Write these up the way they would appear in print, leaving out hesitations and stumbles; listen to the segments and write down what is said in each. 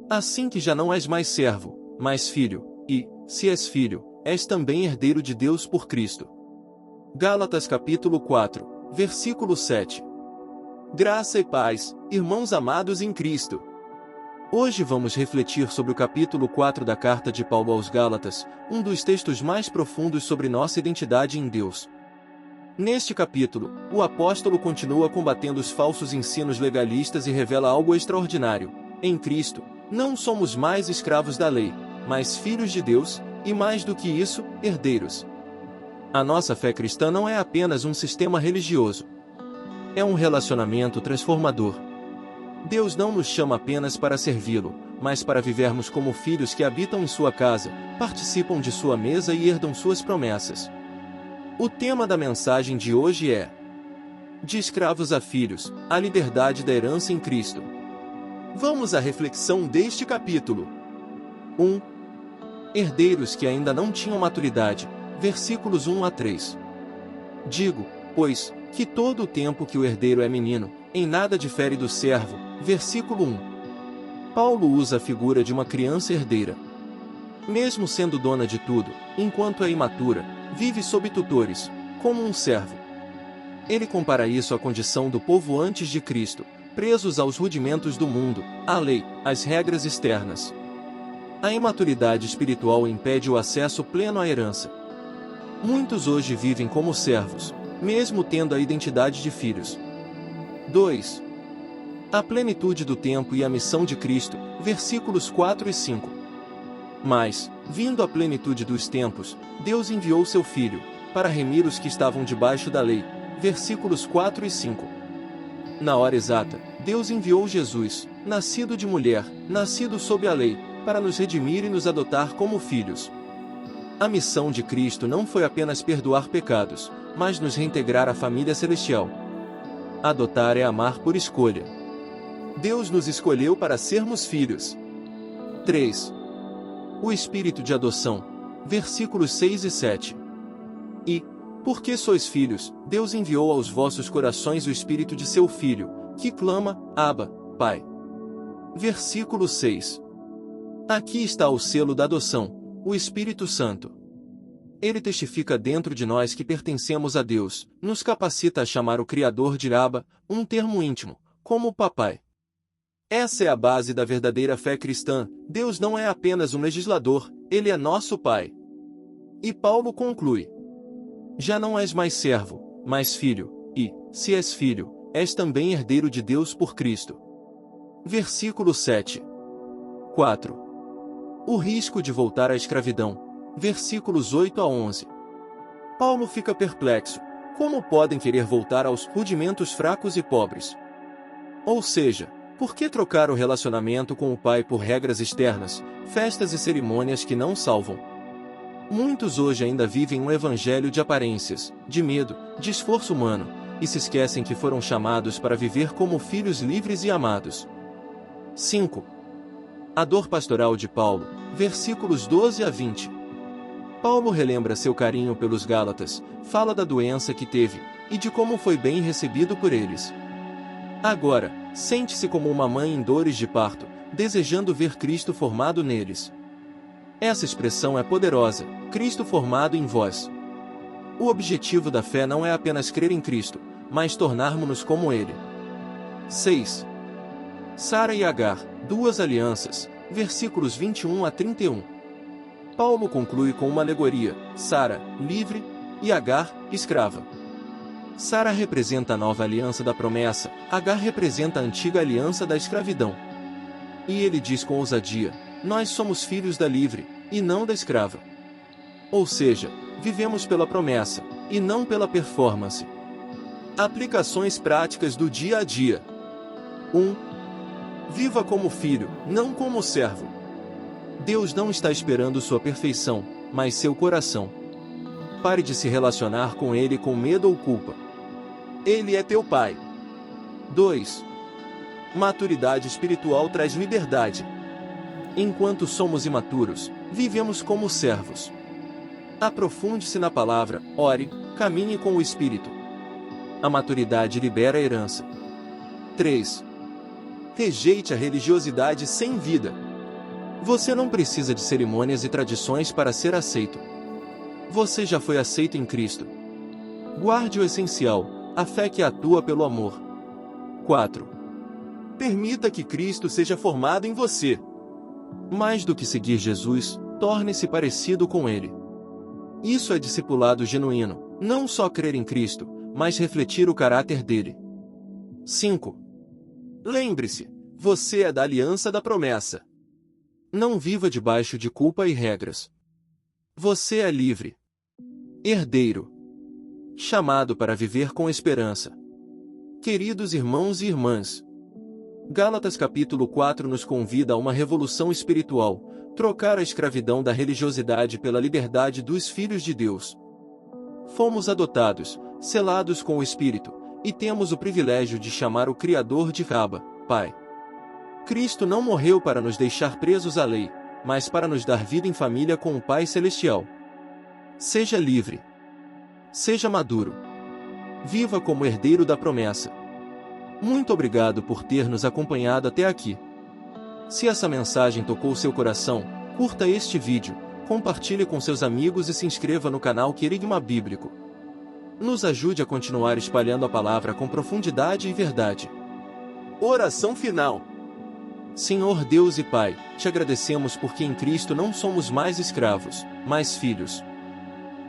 Assim que já não és mais servo, mas filho, e, se és filho, és também herdeiro de Deus por Cristo. Gálatas capítulo 4, versículo 7. Graça e paz, irmãos amados em Cristo. Hoje vamos refletir sobre o capítulo 4 da carta de Paulo aos Gálatas, um dos textos mais profundos sobre nossa identidade em Deus. Neste capítulo, o apóstolo continua combatendo os falsos ensinos legalistas e revela algo extraordinário. Em Cristo, não somos mais escravos da lei, mas filhos de Deus, e mais do que isso, herdeiros. A nossa fé cristã não é apenas um sistema religioso. É um relacionamento transformador. Deus não nos chama apenas para servi-lo, mas para vivermos como filhos que habitam em sua casa, participam de sua mesa e herdam suas promessas. O tema da mensagem de hoje é: de escravos a filhos, a liberdade da herança em Cristo. Vamos à reflexão deste capítulo. 1. Herdeiros que ainda não tinham maturidade, versículos 1 a 3. Digo, pois, que todo o tempo que o herdeiro é menino, em nada difere do servo, versículo 1. Paulo usa a figura de uma criança herdeira. Mesmo sendo dona de tudo, enquanto é imatura, vive sob tutores, como um servo. Ele compara isso à condição do povo antes de Cristo, presos aos rudimentos do mundo, à lei, às regras externas. A imaturidade espiritual impede o acesso pleno à herança. Muitos hoje vivem como servos, mesmo tendo a identidade de filhos. 2. A plenitude do tempo e a missão de Cristo, versículos 4 e 5. Mas, vindo a plenitude dos tempos, Deus enviou seu Filho, para remir os que estavam debaixo da lei, versículos 4 e 5. Na hora exata, Deus enviou Jesus, nascido de mulher, nascido sob a lei, para nos redimir e nos adotar como filhos. A missão de Cristo não foi apenas perdoar pecados, mas nos reintegrar à família celestial. Adotar é amar por escolha. Deus nos escolheu para sermos filhos. 3. O espírito de adoção, versículos 6 e 7. E, porque sois filhos, Deus enviou aos vossos corações o espírito de seu Filho, que clama, Abba, Pai. Versículo 6. Aqui está o selo da adoção, o Espírito Santo. Ele testifica dentro de nós que pertencemos a Deus, nos capacita a chamar o Criador de Abba, um termo íntimo, como o papai. Essa é a base da verdadeira fé cristã. Deus não é apenas um legislador, ele é nosso Pai. E Paulo conclui: já não és mais servo, mas filho, e, se és filho, és também herdeiro de Deus por Cristo. Versículo 7. 4. O risco de voltar à escravidão. Versículos 8 a 11. Paulo fica perplexo. Como podem querer voltar aos rudimentos fracos e pobres? Ou seja, por que trocar o relacionamento com o Pai por regras externas, festas e cerimônias que não salvam? Muitos hoje ainda vivem um evangelho de aparências, de medo, de esforço humano, e se esquecem que foram chamados para viver como filhos livres e amados. 5. A dor pastoral de Paulo, versículos 12 a 20. Paulo relembra seu carinho pelos Gálatas, fala da doença que teve, e de como foi bem recebido por eles. Agora, sente-se como uma mãe em dores de parto, desejando ver Cristo formado neles. Essa expressão é poderosa, Cristo formado em vós. O objetivo da fé não é apenas crer em Cristo, mas tornarmos-nos como Ele. 6. Sara e Agar, duas alianças, versículos 21 a 31. Paulo conclui com uma alegoria: Sara, livre, e Agar, escrava. Sara representa a nova aliança da promessa, Agar representa a antiga aliança da escravidão. E ele diz com ousadia: nós somos filhos da livre, e não da escrava. Ou seja, vivemos pela promessa, e não pela performance. Aplicações práticas do dia a dia. 1. Viva como filho, não como servo. Deus não está esperando sua perfeição, mas seu coração. Pare de se relacionar com Ele com medo ou culpa. Ele é teu Pai. 2. Maturidade espiritual traz liberdade. Enquanto somos imaturos, vivemos como servos. Aprofunde-se na palavra, ore, caminhe com o Espírito. A maturidade libera a herança. 3. Rejeite a religiosidade sem vida. Você não precisa de cerimônias e tradições para ser aceito. Você já foi aceito em Cristo. Guarde o essencial, a fé que atua pelo amor. 4. Permita que Cristo seja formado em você. Mais do que seguir Jesus, torne-se parecido com Ele. Isso é discipulado genuíno, não só crer em Cristo, mas refletir o caráter dele. 5. Lembre-se, você é da aliança da promessa. Não viva debaixo de culpa e regras. Você é livre. Herdeiro. Chamado para viver com esperança. Queridos irmãos e irmãs, Gálatas capítulo 4 nos convida a uma revolução espiritual, trocar a escravidão da religiosidade pela liberdade dos filhos de Deus. Fomos adotados, selados com o Espírito, e temos o privilégio de chamar o Criador de Abba, Pai. Cristo não morreu para nos deixar presos à lei, mas para nos dar vida em família com o Pai Celestial. Seja livre. Seja maduro. Viva como herdeiro da promessa. Muito obrigado por ter nos acompanhado até aqui. Se essa mensagem tocou seu coração, curta este vídeo, compartilhe com seus amigos e se inscreva no canal Querigma Bíblico. Nos ajude a continuar espalhando a palavra com profundidade e verdade. Oração final. Senhor Deus e Pai, te agradecemos porque em Cristo não somos mais escravos, mas filhos.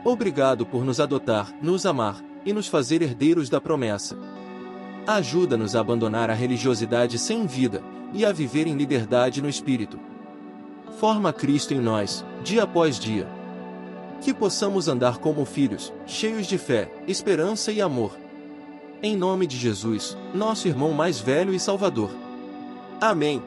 Obrigado por nos adotar, nos amar e nos fazer herdeiros da promessa. Ajuda-nos a abandonar a religiosidade sem vida e a viver em liberdade no Espírito. Forma Cristo em nós, dia após dia. Que possamos andar como filhos, cheios de fé, esperança e amor. Em nome de Jesus, nosso irmão mais velho e Salvador. Amém.